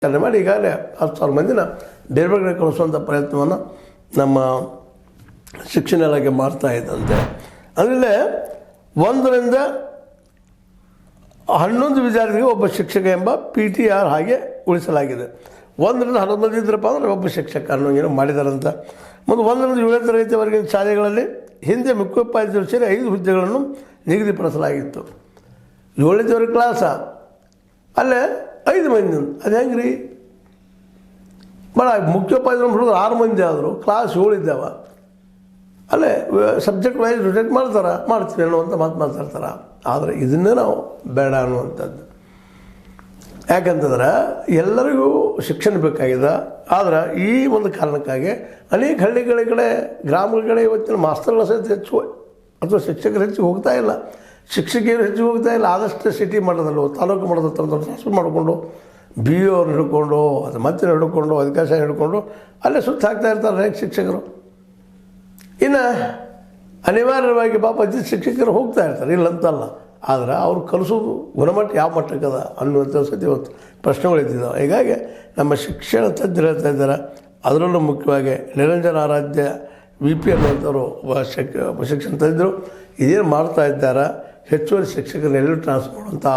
ಮಾಡಿ ಈಗಾಗಲೇ 10,000 ಮಂದಿನ ಬೇರೆ ಬೇರೆ ಕಡೆ ಕಳಿಸುವಂಥ ಪ್ರಯತ್ನವನ್ನು ನಮ್ಮ ಶಿಕ್ಷಣ ಇಲಾಖೆ ಮಾಡ್ತಾ ಇದ್ದಂತೆ. ಆಮೇಲೆ 1ರಿಂದ 11 ವಿದ್ಯಾರ್ಥಿಗಳಿಗೆ ಒಬ್ಬ ಶಿಕ್ಷಕ ಎಂಬ PTR ಹಾಗೆ ಉಳಿಸಲಾಗಿದೆ. 1ರಿಂದ 11 ಮಂದಿ ಇದ್ರಪ್ಪ ಅಂದರೆ ಒಬ್ಬ ಶಿಕ್ಷಕ ಅನ್ನೋಂಗೇನೋ ಮಾಡಿದಾರಂತ. ಮತ್ತು 1ರಿಂದ 7ನೇ ತರಗತಿವರೆಗಿನ ಶಾಲೆಗಳಲ್ಲಿ ಹಿಂದೆ ಮುಖ್ಯೋಪಾಧ್ಯಾಯರು ಸೇರಿ 5 ಹುದ್ದೆಗಳನ್ನು ನಿಗದಿಪಡಿಸಲಾಗಿತ್ತು. 7ನೇ ತರಗತಿ ಕ್ಲಾಸ ಅಲ್ಲೇ 5 ಮಂದಿ. ಅದು ಹೆಂಗೆ ರೀ? ಭಾಳ ಮುಖ್ಯೋಪಾಧ್ಯಾಯರು ಹುಡುಗರು 6 ಮಂದಿ ಆದರು, ಕ್ಲಾಸ್ 7 ಇದ್ದಾವೆ. ಅಲ್ಲೇ ಸಬ್ಜೆಕ್ಟ್ ವೈಸ್ ರೊಟೇಟ್ ಮಾಡ್ತೀವಿ ಅನ್ನುವಂಥ ಮಾತು ಮಾತಾಡ್ತಾರೆ. ಆದರೆ ಇದನ್ನೇ ನಾವು ಬೇಡ ಅನ್ನುವಂಥದ್ದು. ಯಾಕಂತಂದ್ರೆ ಎಲ್ಲರಿಗೂ ಶಿಕ್ಷಣ ಬೇಕಾಗಿದೆ. ಆದರೆ ಈ ಒಂದು ಕಾರಣಕ್ಕಾಗಿ ಅನೇಕ ಹಳ್ಳಿಗಳ ಕಡೆ ಗ್ರಾಮಗಳ ಕಡೆ ಇವತ್ತಿನ ಮಾಸ್ತರ್ಗಳ ಸಹಿತ ಹೆಚ್ಚು ಅಥವಾ ಶಿಕ್ಷಕರು ಹೆಚ್ಚು ಹೋಗ್ತಾ ಇಲ್ಲ, ಶಿಕ್ಷಕಿಯರು ಹೆಚ್ಚು ಹೋಗ್ತಾ ಇಲ್ಲ. ಆದಷ್ಟು ಸಿಟಿ ಮಾಡೋದಲ್ಲೋ ತಾಲೂಕು ಮಾಡೋದು ಟ್ರಾನ್ಸ್ಫರ್ ಮಾಡಿಕೊಂಡು BO ಅವ್ರನ್ನ ಹಿಡ್ಕೊಂಡು ಅದು ಮತ್ತೆ ಹಿಡ್ಕೊಂಡು ಅಧಿಕಾಶ ಹಿಡ್ಕೊಂಡು ಅಲ್ಲೇ ಸುತ್ತ ಹಾಕ್ತಾ ಇರ್ತಾರೆ ಅನೇಕ ಶಿಕ್ಷಕರು. ಇನ್ನು ಅನಿವಾರ್ಯವಾಗಿ ಪಾಪ ಶಿಕ್ಷಕರು ಹೋಗ್ತಾ ಇರ್ತಾರೆ, ಇಲ್ಲಂತಲ್ಲ. ಆದರೆ ಅವ್ರು ಕಲಿಸೋದು ಗುಣಮಟ್ಟ ಯಾವ ಮಟ್ಟಕ್ಕದ ಅನ್ನುವಂಥ ಸತಿ ಇವತ್ತು ಪ್ರಶ್ನೆಗಳಿದ್ದಾವೆ. ಹೀಗಾಗಿ ನಮ್ಮ ಶಿಕ್ಷಣ ತಜ್ಞರು ಹೇಳ್ತಾ ಇದ್ದಾರೆ. ಅದರಲ್ಲೂ ಮುಖ್ಯವಾಗಿ ನಿರಂಜನ ಆರಾಧ್ಯ VP ಅನ್ನುವಂಥವ್ರು ಶಿಕ್ಷಣ ತಜ್ಞರು ಇದೇನು ಮಾಡ್ತಾ ಇದ್ದಾರೆ, ಹೆಚ್ಚುವರಿ ಶಿಕ್ಷಕರನ್ನ ಎಲ್ಲೂ ಟ್ರಾನ್ಸ್ಫರ್ ಮಾಡುವಂಥ